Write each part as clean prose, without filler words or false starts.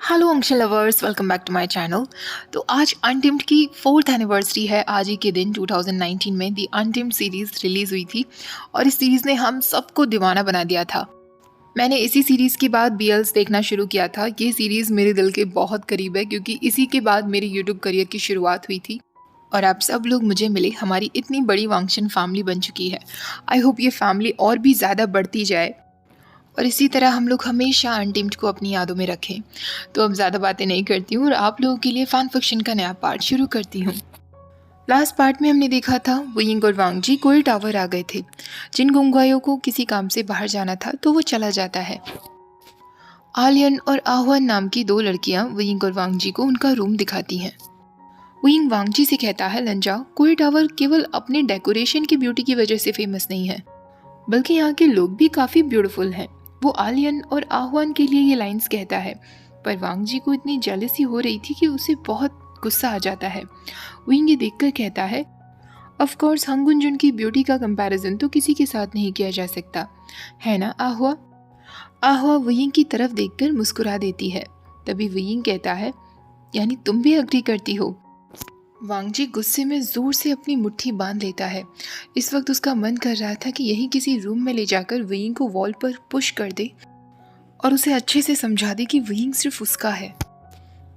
Hello Anshal lovers, welcome back to my channel. तो आज अनटिम्ड की 4th एनिवर्सरी है। आज ही के दिन 2019 में दी अनटिम्ड सीरीज़ रिलीज़ हुई थी और इस सीरीज़ ने हम सबको दीवाना बना दिया था। मैंने इसी सीरीज़ के बाद बीएल्स देखना शुरू किया था। ये सीरीज़ मेरे दिल के बहुत करीब है क्योंकि इसी के बाद मेरी यूट्यूब करियर की शुरुआत हुई थी और आप सब लोग मुझे मिले। हमारी इतनी बड़ी वांगशन फैमिली बन चुकी है। आई होप ये फैमिली और भी ज़्यादा बढ़ती जाए और इसी तरह हम लोग हमेशा अनटिम्ड को अपनी यादों में रखें। तो अब ज़्यादा बातें नहीं करती हूँ और आप लोगों के लिए फ़ैन फिक्शन का नया पार्ट शुरू करती हूँ। लास्ट पार्ट में हमने देखा था वुयिंग और वांग जी कोई टावर आ गए थे। जिन गुंगवाइयों को किसी काम से बाहर जाना था तो वो चला जाता है। आलियन और आह्वान नाम की दो लड़कियां वुयिंग और वांग जी को उनका रूम दिखाती हैं। वुयिंग वांग जी से कहता है, लंजा, कोई टावर केवल अपने डेकोरेशन की ब्यूटी की वजह से फेमस नहीं है, बल्कि यहाँ के लोग भी काफ़ी ब्यूटीफुल हैं। वो आलियन और आह्वान के लिए ये लाइंस कहता है, पर वांग जी को इतनी जेलसी हो रही थी कि उसे बहुत गुस्सा आ जाता है। विंग ये देखकर कहता है, ऑफ कोर्स हंगुंजुन की ब्यूटी का कंपैरिजन तो किसी के साथ नहीं किया जा सकता, है ना आह्वा? आह्वा विंग की तरफ देखकर मुस्कुरा देती है। तभी विंग कहता है, यानी तुम भी अग्री करती हो? वांग जी गुस्से में जोर से अपनी मुट्ठी बांध लेता है। इस वक्त उसका मन कर रहा था कि यही किसी रूम में ले जाकर विंग को वॉल पर पुश कर दे और उसे अच्छे से समझा दे कि विंग सिर्फ उसका है।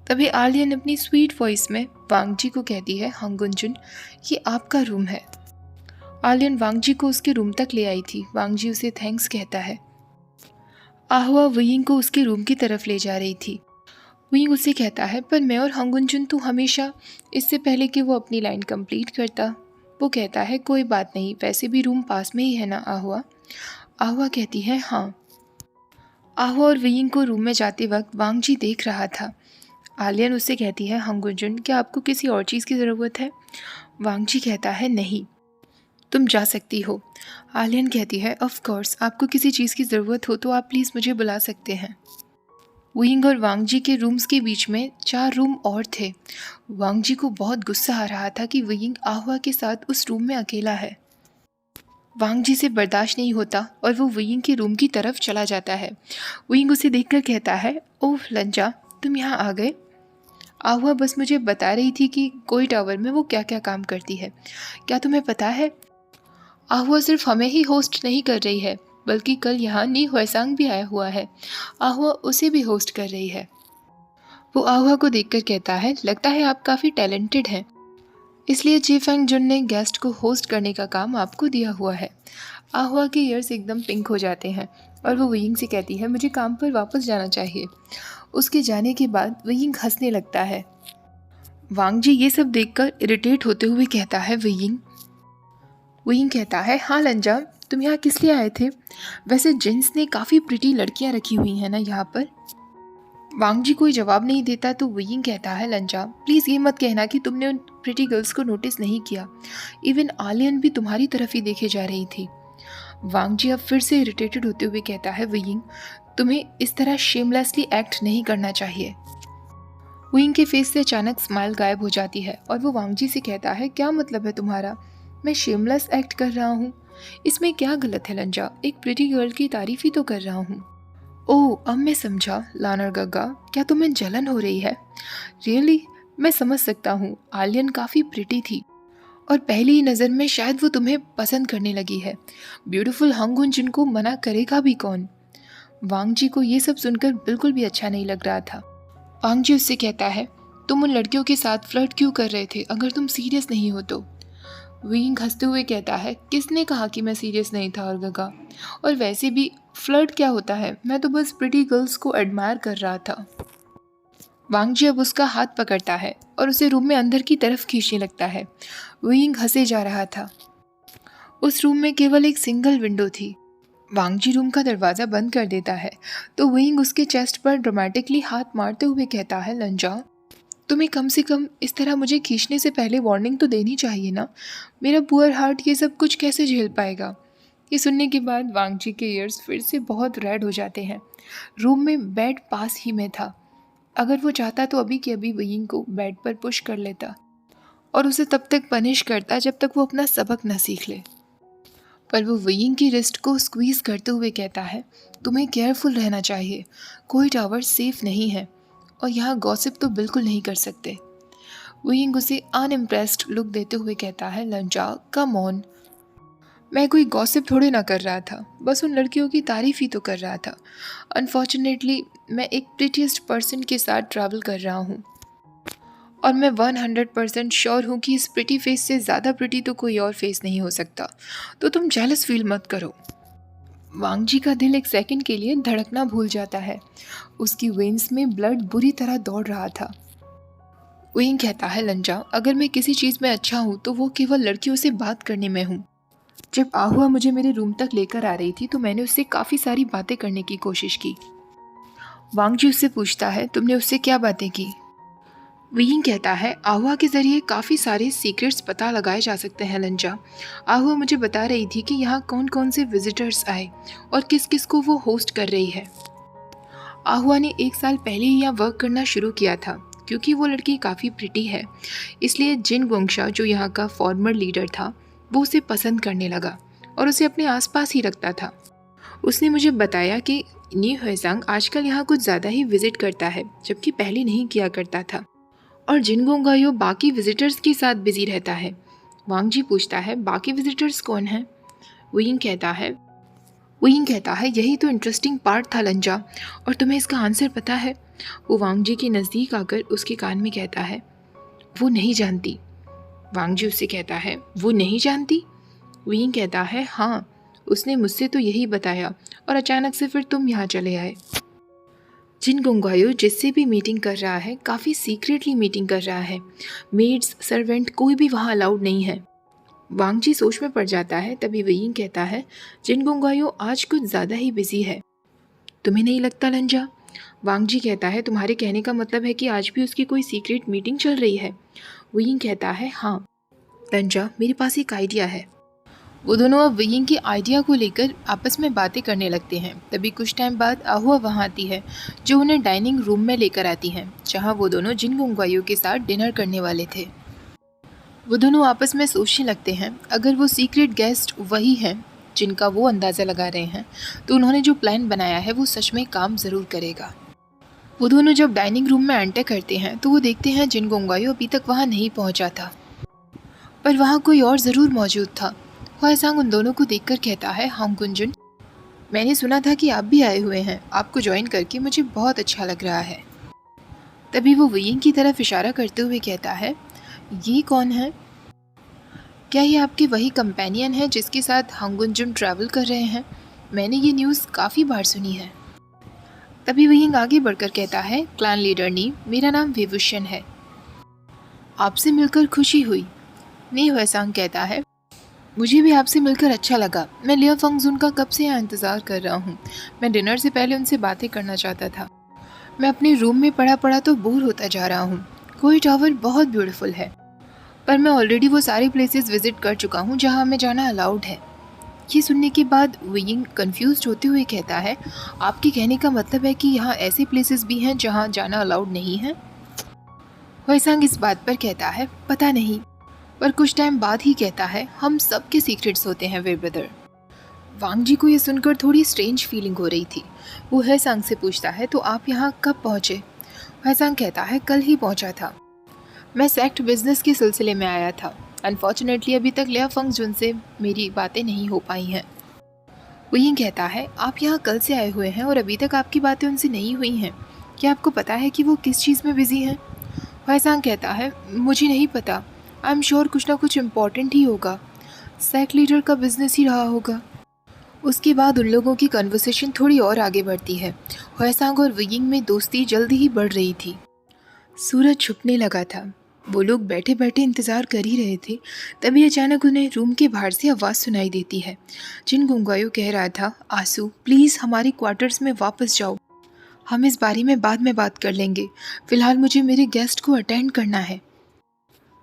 तभी आलियन अपनी स्वीट वॉइस में वांग जी को कहती है, हंगुंजुन, ये आपका रूम है। आलियन वांग जी को उसके रूम तक ले आई थी। वांग जी उसे थैंक्स कहता है। आह्वा विंग को उसके रूम की तरफ ले जा रही थी। विंग उससे कहता है, पर मैं और हंगुंजुन तो हमेशा, इससे पहले कि वो अपनी लाइन कंप्लीट करता, वो कहता है, कोई बात नहीं, वैसे भी रूम पास में ही है ना आह्वा? आह्वा कहती है, हाँ। आह्वा और विंग को रूम में जाते वक्त वांग जी देख रहा था। आलियन उससे कहती है, हंगुंजुन, क्या आपको किसी और चीज़ की ज़रूरत है? वांग जी कहता है, नहीं, तुम जा सकती हो। आलियन कहती है, ऑफ कोर्स, आपको किसी चीज़ की ज़रूरत हो तो आप प्लीज़ मुझे बुला सकते हैं। विंग और वांग जी के रूम्स के बीच में 4 रूम और थे। वांग जी को बहुत गुस्सा आ रहा था कि विंग आह्वा के साथ उस रूम में अकेला है। वांग जी से बर्दाश्त नहीं होता और वो विंग के रूम की तरफ चला जाता है। विंग उसे देखकर कहता है, ओह लंजा, तुम यहाँ आ गए। आह्वा बस मुझे बता रही थी कि कोई टावर में वो क्या क्या काम करती है। क्या तुम्हें पता है, आह्वा सिर्फ हमें ही होस्ट नहीं कर रही है, बल्कि कल यहाँ नी हुएसांग भी आया हुआ है। आह्वा उसे भी होस्ट कर रही है। वो आह्वा को देखकर कहता है, लगता है आप काफ़ी टैलेंटेड हैं, इसलिए जी फेंग जुन ने गेस्ट को होस्ट करने का काम आपको दिया हुआ है। आह्वा के ईयर्स एकदम पिंक हो जाते हैं और वो विंग से कहती है, मुझे काम पर वापस जाना चाहिए। उसके जाने के बाद विंग हंसने लगता है। वांग जी ये सब देखकर इरिटेट होते हुए कहता है, विंग कहता है, हाँ लंजा, तुम यहाँ किस लिए आए थे? वैसे जिन्स ने काफ़ी प्रिटी लड़कियाँ रखी हुई हैं ना यहाँ पर? वांग जी कोई जवाब नहीं देता तो विंग कहता है, लंजा, प्लीज़ ये मत कहना कि तुमने उन प्रिटी गर्ल्स को नोटिस नहीं किया। इवन आलियन भी तुम्हारी तरफ ही देखे जा रही थी। वांग जी अब फिर से इरिटेटेड होते हुए कहता है, विंग, तुम्हें इस तरह शेमलेसली एक्ट नहीं करना चाहिए। विंग के फेस से अचानक स्माइल गायब हो जाती है और वो वांग जी से कहता है, क्या मतलब है तुम्हारा? मैं शेमलेस एक्ट कर रहा हूँ? इसमें क्या गलत है लंजा? एक प्रिटी गर्ल की तारीफ ही तो कर रहा हूँ। ओह, अब मैं समझा लानर गग्गा, क्या तुम्हें जलन हो रही है? रियली, मैं समझ सकता हूँ। आलियन काफ़ी प्रिटी थी और पहली ही नज़र में शायद वो तुम्हें पसंद करने लगी है। ब्यूटीफुल हंगुन जिनको मना करेगा भी कौन? वांग जी को ये सब सुनकर बिल्कुल भी अच्छा नहीं लग रहा था। वांग जी उससे कहता है, तुम उन लड़कियों के साथ फ्लर्ट क्यों कर रहे थे अगर तुम सीरियस नहीं हो तो? विंग हंसते हुए कहता है, किसने कहा कि मैं सीरियस नहीं था और गगा? और वैसे भी फ्लर्ट क्या होता है? मैं तो बस प्रिटी गर्ल्स को एडमायर कर रहा था। वांग जी अब उसका हाथ पकड़ता है और उसे रूम में अंदर की तरफ खींचने लगता है। विंग हंसे जा रहा था। उस रूम में केवल एक सिंगल विंडो थी। वांग जी रूम का दरवाज़ा बंद कर देता है तो विंग उसके चेस्ट पर ड्रामेटिकली हाथ मारते हुए कहता है, लंजा, तुम्हें कम से कम इस तरह मुझे खींचने से पहले वार्निंग तो देनी चाहिए ना। मेरा पुअर हार्ट ये सब कुछ कैसे झेल पाएगा? ये सुनने के बाद वांग जी के ईयर्स फिर से बहुत रेड हो जाते हैं। रूम में बेड पास ही में था। अगर वो चाहता तो अभी के अभी विंग को बेड पर पुश कर लेता और उसे तब तक पनिश करता जब तक वो अपना सबक न सीख ले। पर वो विंग की रिस्ट को स्क्वीज़ करते हुए कहता है, तुम्हें केयरफुल रहना चाहिए, कोई टावर सेफ नहीं है। और यहाँ गॉसिप तो बिल्कुल नहीं कर सकते। वुयिंग उसे अनइम्प्रेस्ड लुक देते हुए कहता है, लंजा कम ऑन, मैं कोई गॉसिप थोड़े ना कर रहा था, बस उन लड़कियों की तारीफ ही तो कर रहा था। अनफॉर्चुनेटली मैं एक प्रिटीएस्ट पर्सन के साथ ट्रैवल कर रहा हूँ और मैं 100% श्योर हूँ कि इस प्रिटी फेस से ज़्यादा प्रिटी तो कोई और फेस नहीं हो सकता, तो तुम जेलस फील मत करो। वांग जी का दिल एक सेकंड के लिए धड़कना भूल जाता है। उसकी वेन्स में ब्लड बुरी तरह दौड़ रहा था। वुयिंग कहता है, लंजा अगर मैं किसी चीज़ में अच्छा हूँ तो वो केवल लड़कियों से बात करने में हूँ। जब आहुआ मुझे मेरे रूम तक लेकर आ रही थी तो मैंने उससे काफ़ी सारी बातें करने की कोशिश की। वांग जी उससे पूछता है, तुमने उससे क्या बातें की? वुयिंग कहता है, आहुआ के ज़रिए काफ़ी सारे सीक्रेट्स पता लगाए जा सकते हैं लंजा। आहुआ मुझे बता रही थी कि यहाँ कौन कौन से विजिटर्स आए और किस किस को वो होस्ट कर रही है। आहुआ ने 1 साल पहले ही यहाँ वर्क करना शुरू किया था। क्योंकि वो लड़की काफ़ी प्रिटी है, इसलिए जिन गोंगशा जो यहाँ का फॉर्मर लीडर था वो उसे पसंद करने लगा और उसे अपने आसपास ही रखता था। उसने मुझे बताया कि नी हुएजांग आजकल यहाँ कुछ ज़्यादा ही विजिट करता है, जबकि पहले नहीं किया करता था, और जिन गोंगायो बाकी विजिटर्स के साथ बिजी रहता है। वांग जी पूछता है, बाकी विजिटर्स कौन हैं? वुयिंग कहता है यही तो इंटरेस्टिंग पार्ट था लंजा, और तुम्हें इसका आंसर पता है? वो वांग जी के नज़दीक आकर उसके कान में कहता है, वो नहीं जानती। वांग जी उससे कहता है, वो नहीं जानती? वुयिंग कहता है, हाँ, उसने मुझसे तो यही बताया और अचानक से फिर तुम यहाँ चले आए। जिन गोंगायो जिससे भी मीटिंग कर रहा है काफ़ी सीक्रेटली मीटिंग कर रहा है। मेड्स, सर्वेंट कोई भी वहाँ अलाउड नहीं है। वांग जी सोच में पड़ जाता है। तभी वुयिंग कहता है, जिन गोंगायो आज कुछ ज़्यादा ही बिजी है, तुम्हें नहीं लगता लंजा? वांग जी कहता है, तुम्हारे कहने का मतलब है कि आज भी उसकी कोई सीक्रेट मीटिंग चल रही है? वुयिंग कहता है, हाँ लंजा, मेरे पास एक आइडिया है। वो दोनों अब वुयिंग के आइडिया को लेकर आपस में बातें करने लगते हैं। तभी कुछ टाइम बाद आहुआ वहाँ आती है, जो उन्हें डाइनिंग रूम में लेकर आती हैं, जहाँ वो दोनों जिन गोंगायो के साथ डिनर करने वाले थे। वो दोनों आपस में सोचने लगते हैं, अगर वो सीक्रेट गेस्ट वही हैं जिनका वो अंदाज़ा लगा रहे हैं, तो उन्होंने जो प्लान बनाया है वो सच में काम ज़रूर करेगा। वो दोनों जब डाइनिंग रूम में एंटर करते हैं तो वो देखते हैं जिन गोंगायो अभी तक वहाँ नहीं पहुँचा था, पर वहाँ कोई और ज़रूर मौजूद था। हुएजांग उन दोनों को देखकर कहता है, हांग कुंजुन, मैंने सुना था कि आप भी आए हुए हैं, आपको ज्वाइन करके मुझे बहुत अच्छा लग रहा है। तभी वो वुयिंग की तरफ इशारा करते हुए कहता है, ये कौन है? क्या ये आपके वही कंपेनियन है जिसके साथ हांग कुंजुन ट्रैवल कर रहे हैं? मैंने ये न्यूज़ काफ़ी बार सुनी है। तभी वुयिंग आगे बढ़कर कहता है, क्लैन लीडर नी, मेरा नाम विभूषण है, आपसे मिलकर खुशी हुई। नी हुएजांग कहता है, मुझे भी आपसे मिलकर अच्छा लगा। मैं लिया फंगजुन का कब से यहाँ इंतज़ार कर रहा हूँ। मैं डिनर से पहले उनसे बातें करना चाहता था। मैं अपने रूम में पड़ा पड़ा तो बोर होता जा रहा हूँ। कोई टावर बहुत ब्यूटीफुल है, पर मैं ऑलरेडी वो सारे प्लेसेस विजिट कर चुका हूँ जहाँ हमें जाना अलाउड है। ये सुनने के बाद वुयिंग कंफ्यूज होते हुए कहता है, आपके कहने का मतलब है कि यहाँ ऐसे प्लेसेस भी हैं जहाँ जाना अलाउड नहीं है? हुएजांग इस बात पर कहता है, पता नहीं, पर कुछ टाइम बाद ही कहता है, हम सबके सीक्रेट्स होते हैं वे ब्रदर। वांग जी को ये सुनकर थोड़ी स्ट्रेंज फीलिंग हो रही थी। वो हुएजांग से पूछता है, तो आप यहाँ कब पहुँचे? हुएजांग कहता है, कल ही पहुँचा था। मैं सेक्ट बिजनेस के सिलसिले में आया था। अनफॉर्चुनेटली अभी तक लिया फंगजुन से मेरी बातें नहीं हो पाई हैं। वुयिंग कहता है, आप यहाँ कल से आए हुए हैं और अभी तक आपकी बातें उनसे नहीं हुई हैं। क्या आपको पता है कि वो किस चीज़ में बिजी हैं? हुएजांग कहता है, मुझे नहीं पता। आई एम श्योर कुछ ना कुछ इम्पॉर्टेंट ही होगा। सेक्ट लीडर का बिजनेस ही रहा होगा। उसके बाद उन लोगों की कन्वर्सेशन थोड़ी और आगे बढ़ती है। हुएजांग और वुयिंग में दोस्ती जल्दी ही बढ़ रही थी। सूरज छुपने लगा था। वो लोग बैठे बैठे इंतज़ार कर ही रहे थे। तभी अचानक उन्हें रूम के बाहर से आवाज़ सुनाई देती है। जिन गोंगायो कह रहा था, आसू प्लीज़ हमारे क्वार्टर्स में वापस जाओ, हम इस बारे में बाद में बात कर लेंगे, फ़िलहाल मुझे मेरे गेस्ट को अटेंड करना है।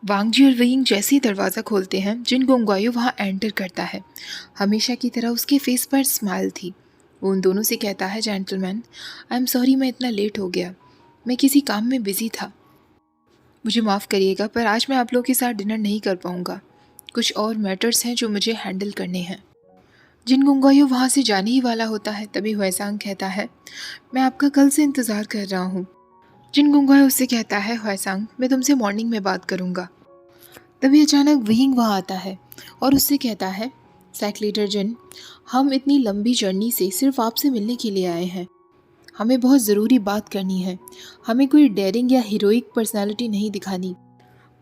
वांग जी और वुयिंग जैसे ही दरवाज़ा खोलते हैं, जिन गोंगायो वहाँ एंटर करता है। हमेशा की तरह उसके फेस पर स्माइल थी। वो उन दोनों से कहता है, जेंटलमैन, आई एम सॉरी मैं इतना लेट हो गया, मैं किसी काम में बिज़ी था, मुझे माफ़ करिएगा, पर आज मैं आप लोगों के साथ डिनर नहीं कर पाऊँगा। कुछ और मैटर्स हैं जो मुझे हैंडल करने हैं। जिन गोंगायो वहाँ से जाने ही वाला होता है। तभी हुएजांग कहता है, मैं आपका कल से इंतज़ार कर रहा हूँ। जिन गुंगुआ उससे कहता है, ह्वेसांग मैं तुमसे मॉर्निंग में बात करूँगा। तभी अचानक विंग वहाँ आता है और उससे कहता है, सेक्रेटर जिन, हम इतनी लंबी जर्नी से सिर्फ आपसे मिलने के लिए आए हैं। हमें बहुत ज़रूरी बात करनी है। हमें कोई डेयरिंग या हीरोइक पर्सनालिटी नहीं दिखानी,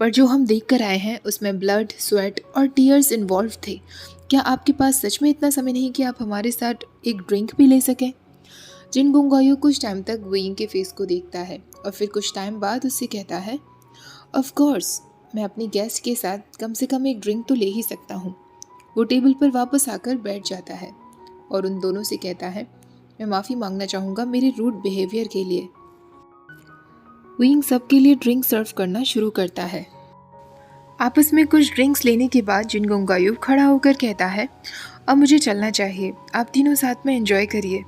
पर जो हम देख कर आए हैं उसमें ब्लड, स्वेट और टीयर्स इन्वॉल्व थे। क्या आपके पास सच में इतना समय नहीं कि आप हमारे साथ एक ड्रिंक भी ले सकें? जिन गुंगायू कुछ टाइम तक विंग के फेस को देखता है और फिर कुछ टाइम बाद उससे कहता है, ऑफ कोर्स, मैं अपनी गेस्ट के साथ कम से कम एक ड्रिंक तो ले ही सकता हूँ। वो टेबल पर वापस आकर बैठ जाता है और उन दोनों से कहता है, मैं माफ़ी मांगना चाहूँगा मेरे रूड बिहेवियर के लिए। विंग सबके लिए ड्रिंक सर्व करना शुरू करता है। आपस में कुछ ड्रिंक्स लेने के बाद जिन गुंगायू खड़ा होकर कहता है, अब मुझे चलना चाहिए, आप तीनों साथ में एंजॉय करिए।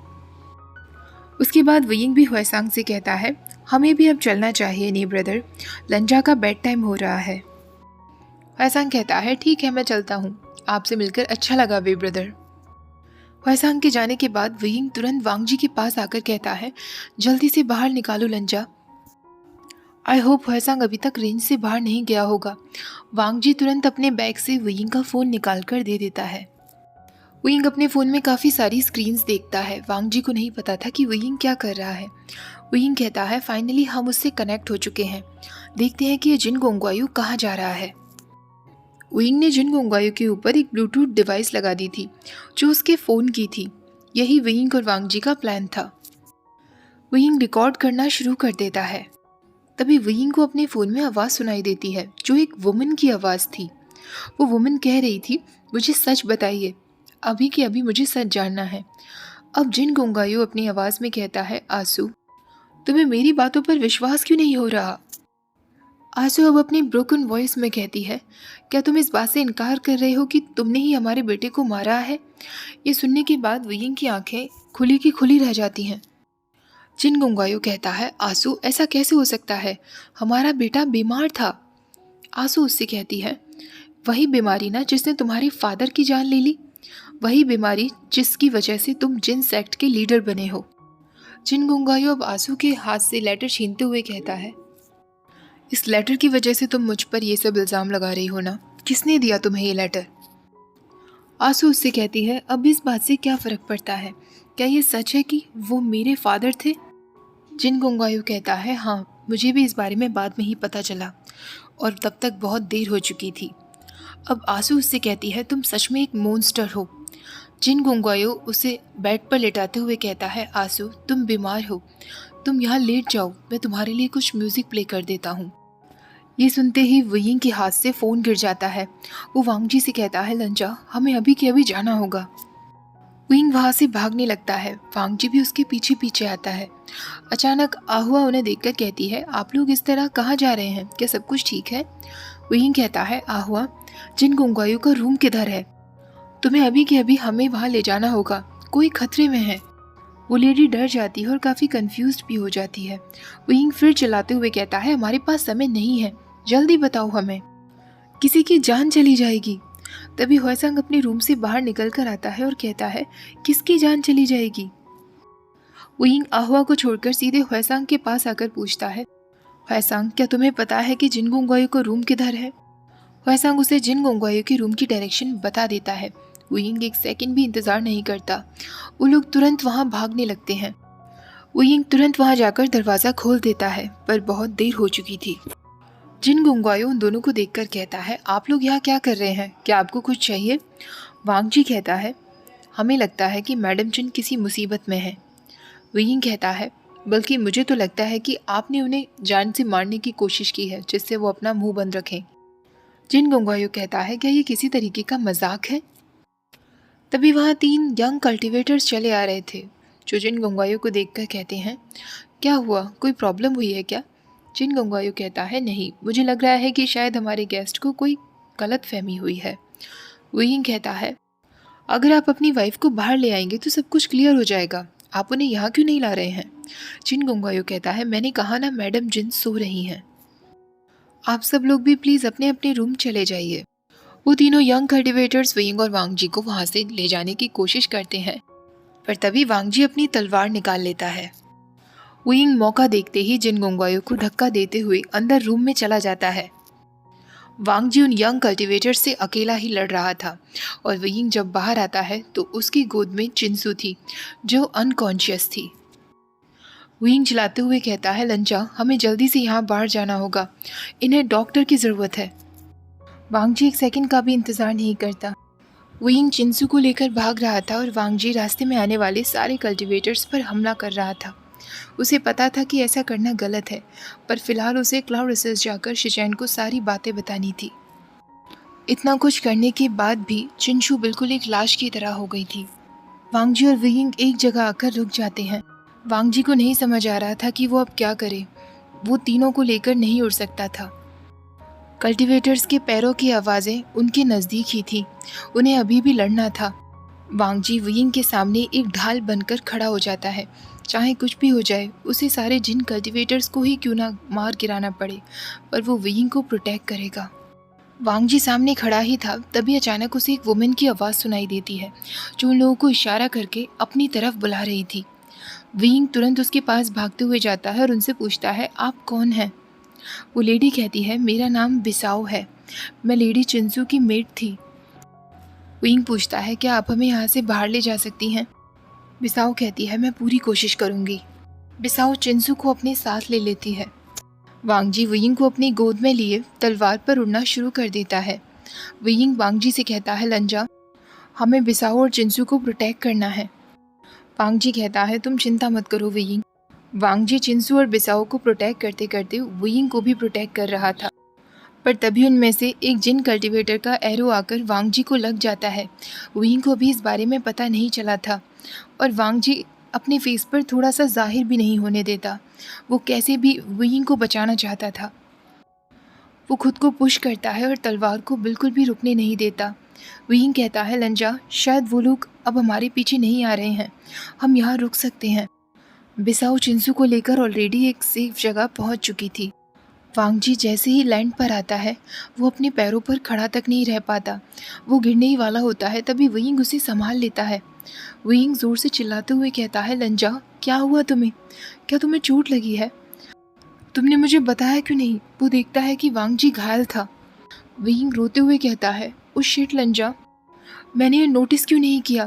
उसके बाद विंग भी ह्वेसांग से कहता है, हमें भी अब चलना चाहिए नी ब्रदर, लंजा का बेड टाइम हो रहा है। ह्वेसांग कहता है, ठीक है मैं चलता हूँ, आपसे मिलकर अच्छा लगा वे ब्रदर। ह्वेसांग के जाने के बाद विंग तुरंत वांगजी के पास आकर कहता है, जल्दी से बाहर निकालो लंजा। आई होप ह्वेसांग अभी तक रेंज से बाहर नहीं गया होगा। वांगजी तुरंत अपने बैग से विंग का फ़ोन निकाल कर दे देता है। विंग अपने फ़ोन में काफ़ी सारी स्क्रीन्स देखता है। वांगजी को नहीं पता था कि विंग क्या कर रहा है। विंग कहता है, फाइनली हम उससे कनेक्ट हो चुके हैं, देखते हैं कि ये जिन गुंगायू कहाँ जा रहा है। विंग ने जिन गुंगायू के ऊपर एक ब्लूटूथ डिवाइस लगा दी थी जो उसके फ़ोन की थी। यही विंग और वांगजी का प्लान था। विंग रिकॉर्ड करना शुरू कर देता है। तभी विंग को अपने फ़ोन में आवाज़ सुनाई देती है जो एक वुमन की आवाज़ थी। वो वुमन कह रही थी, मुझे सच बताइए, अभी के अभी मुझे सच जानना है। अब जिन गुंगायू अपनी आवाज़ में कहता है, आंसू, तुम्हें मेरी बातों पर विश्वास क्यों नहीं हो रहा? आंसू अब अपनी ब्रोकन वॉइस में कहती है, क्या तुम इस बात से इनकार कर रहे हो कि तुमने ही हमारे बेटे को मारा है? ये सुनने के बाद विंग की आंखें खुली की खुली रह जाती हैं। जिन गुंगायू कहता है, आंसू ऐसा कैसे हो सकता है? हमारा बेटा बीमार था। आंसू उससे कहती है, वही बीमारी ना जिसने तुम्हारे फादर की जान ले ली, वही बीमारी जिसकी वजह से तुम जिन सेक्ट के लीडर बने हो। जिन गुंगायू अब आंसू के हाथ से लेटर छीनते हुए कहता है, इस लेटर की वजह से तुम मुझ पर ये सब इल्ज़ाम लगा रही हो ना? किसने दिया तुम्हें ये लेटर? आंसू उससे कहती है, अब इस बात से क्या फ़र्क पड़ता है? क्या ये सच है कि वो मेरे फादर थे? जिन गुंगायू कहता है, हाँ, मुझे भी इस बारे में बाद में ही पता चला और तब तक बहुत देर हो चुकी थी। अब आंसू उससे कहती है, तुम सच में एक मॉन्स्टर हो। जिन गुंगायू उसे बेड पर लेटाते हुए कहता है, आंसू तुम बीमार हो, तुम यहाँ लेट जाओ, मैं तुम्हारे लिए कुछ म्यूज़िक प्ले कर देता हूँ। ये सुनते ही विंग के हाथ से फ़ोन गिर जाता है। वो वांगजी से कहता है, लंजा, हमें अभी के अभी जाना होगा। विंग वहाँ से भागने लगता है। वांगजी भी उसके पीछे पीछे आता है। अचानक आहुआ उन्हें देखकर कहती है, आप लोग इस तरह कहाँ जा रहे हैं? क्या सब कुछ ठीक है? विंग कहता है, आहुआ, जिन गुंगायू का रूम किधर है? तुम्हें अभी के अभी हमें वहाँ ले जाना होगा, कोई खतरे में है। वो लेडी डर जाती है और काफ़ी कंफ्यूज्ड भी हो जाती है। विंग फिर चिल्लाते हुए कहता है, हमारे पास समय नहीं है, जल्दी बताओ हमें, किसी की जान चली जाएगी। तभी ह्वेसांग अपने रूम से बाहर निकल कर आता है और कहता है, किसकी जान चली जाएगी? विंग आहुआ को छोड़कर सीधे ह्वेसांग के पास आकर पूछता है, ह्वेसांग, क्या तुम्हें पता है कि जिन गुंगायू का रूम किधर है? ह्वेसांग उसे जिन गुंगायू के रूम की डायरेक्शन बता देता है। विंग एक सेकंड भी इंतज़ार नहीं करता, वो लोग तुरंत वहाँ भागने लगते हैं। विंग तुरंत वहाँ जाकर दरवाज़ा खोल देता है, पर बहुत देर हो चुकी थी। जिन गुंगायू उन दोनों को देखकर कहता है, आप लोग यहाँ क्या कर रहे हैं? क्या आपको कुछ चाहिए? वांगजी कहता है, हमें लगता है कि मैडम जिन किसी मुसीबत में है। विंग कहता है, बल्कि मुझे तो लगता है कि आपने उन्हें जान से मारने की कोशिश की है जिससे वो अपना मुंह बंद रखें। जिन गुंगायू कहता है, क्या ये किसी तरीके का मजाक है? तभी वहाँ 3 यंग कल्टिवेटर्स चले आ रहे थे जो जिन गुंगायू को देखकर कहते हैं, क्या हुआ, कोई प्रॉब्लम हुई है क्या? जिन गुंगायू कहता है, नहीं, मुझे लग रहा है कि शायद हमारे गेस्ट को कोई गलत फहमी हुई है। विंग कहता है, अगर आप अपनी वाइफ को बाहर ले आएंगे तो सब कुछ क्लियर हो जाएगा, आप उन्हें यहाँ क्यों नहीं ला रहे हैं? जिन गुंगायू कहता है, मैंने कहा ना, मैडम जिन सो रही हैं, आप सब लोग भी प्लीज़ अपने अपने रूम चले जाइए। वो तीनों यंग कल्टिवेटर्स विंग और वांगजी को वहाँ से ले जाने की कोशिश करते हैं, पर तभी वांगजी अपनी तलवार निकाल लेता है। विंग मौका देखते ही जिन गोंगवायो को धक्का देते हुए अंदर रूम में चला जाता है। वांग जी उन यंग कल्टिवेटर से अकेला ही लड़ रहा था और विंग जब बाहर आता है तो उसकी गोद में चिंसू थी जो अनकॉन्शियस थी। विंग चिल्लाते हुए कहता है, लंजा, हमें जल्दी से यहाँ बाहर जाना होगा, इन्हें डॉक्टर की ज़रूरत है। वांग जी एक सेकंड का भी इंतज़ार नहीं करता। विंग चिंसू को लेकर भाग रहा था और वांग जी रास्ते में आने वाले सारे कल्टिवेटर्स पर हमला कर रहा था। उसे पता था कि ऐसा करना गलत है, पर फिलहाल उसे क्लाउड रिसर्च जाकर शिचैन को सारी बातें बतानी थी। इतना कुछ करने के बाद भी चिंसू बिल्कुल एक लाश की तरह हो गई थी। वांग जी और विंग एक जगह आकर रुक जाते हैं। वांग जी को नहीं समझ आ रहा था कि वो अब क्या करे। वो तीनों को लेकर नहीं उड़ सकता था। कल्टिवेटर्स के पैरों की आवाज़ें उनके नज़दीक ही थी। उन्हें अभी भी लड़ना था। वांग जी विंग के सामने एक ढाल बनकर खड़ा हो जाता है। चाहे कुछ भी हो जाए, उसे सारे जिन कल्टिवेटर्स को ही क्यों ना मार गिराना पड़े, पर वो विंग को प्रोटेक्ट करेगा। वांग जी सामने खड़ा ही था, तभी अचानक उसे एक वुमेन की आवाज़ सुनाई देती है जो उन लोगों को इशारा करके अपनी तरफ बुला रही थी। विंग तुरंत उसके पास भागते हुए जाता है और उनसे पूछता है, आप कौन हैं? वो लेडी कहती है, मेरा नाम बिसाओ है, मैं लेडी चिंसू की मेट थी। विंग पूछता है, क्या आप हमें यहाँ से बाहर ले जा सकती हैं? बिसाओ कहती है, मैं पूरी कोशिश करूँगी। बिसाओ चिंसू को अपने साथ ले लेती है। वांग जी विंग को अपनी गोद में लिए तलवार पर उड़ना शुरू कर देता है। विंग वांग जी से कहता है, लंजा, हमें बिसाओ और चिंसू को प्रोटेक्ट करना है। वांग जी कहता है, तुम चिंता मत करो विंग। वांग जी चिंसू और बिसाओ को प्रोटेक्ट करते करते विंग को भी प्रोटेक्ट कर रहा था, पर तभी उनमें से एक जिन कल्टिवेटर का एरो आकर वांग जी को लग जाता है। विंग को भी इस बारे में पता नहीं चला था और वांग जी अपने फेस पर थोड़ा सा जाहिर भी नहीं होने देता। वो कैसे भी विंग को बचाना चाहता था। वो खुद को पुश करता है और तलवार को बिल्कुल भी रुकने नहीं देता। विंग कहता है, लंजा, शायद वो लोग अब हमारे पीछे नहीं आ रहे हैं, हम यहाँ रुक सकते हैं। बिसाओ चिंसू को लेकर ऑलरेडी एक सेफ जगह पहुँच चुकी थी। वांग जी जैसे ही लैंड पर आता है, वो अपने पैरों पर खड़ा तक नहीं रह पाता। वो गिरने ही वाला होता है, तभी विंग उसे संभाल लेता है। विंग जोर से चिल्लाते हुए कहता है, लंजा, क्या हुआ तुम्हें? क्या तुम्हें चोट लगी है? तुमने मुझे बताया क्यों नहीं? वो देखता है कि वांग जी घायल था। विंग रोते हुए कहता है, ओ शिट लंजा, मैंने ये नोटिस क्यों नहीं किया?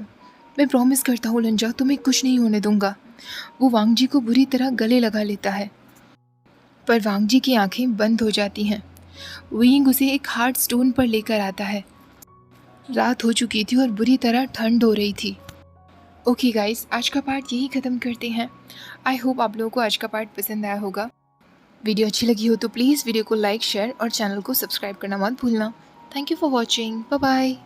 मैं प्रॉमिस करता हूँ लंजा, तुम्हें कुछ नहीं होने दूंगा। वो वांग जी को बुरी तरह गले लगा लेता है, पर वांग जी की आंखें बंद हो जाती हैं। विंग उसे एक हार्ड स्टोन पर लेकर आता है। रात हो चुकी थी और बुरी तरह ठंड हो रही थी। ओके गाइस, आज का पार्ट यही ख़त्म करते हैं। आई होप आप लोगों को आज का पार्ट पसंद आया होगा। वीडियो अच्छी लगी हो तो प्लीज़ वीडियो को लाइक, शेयर और चैनल को सब्सक्राइब करना मत भूलना। Thank you for watching. Bye bye.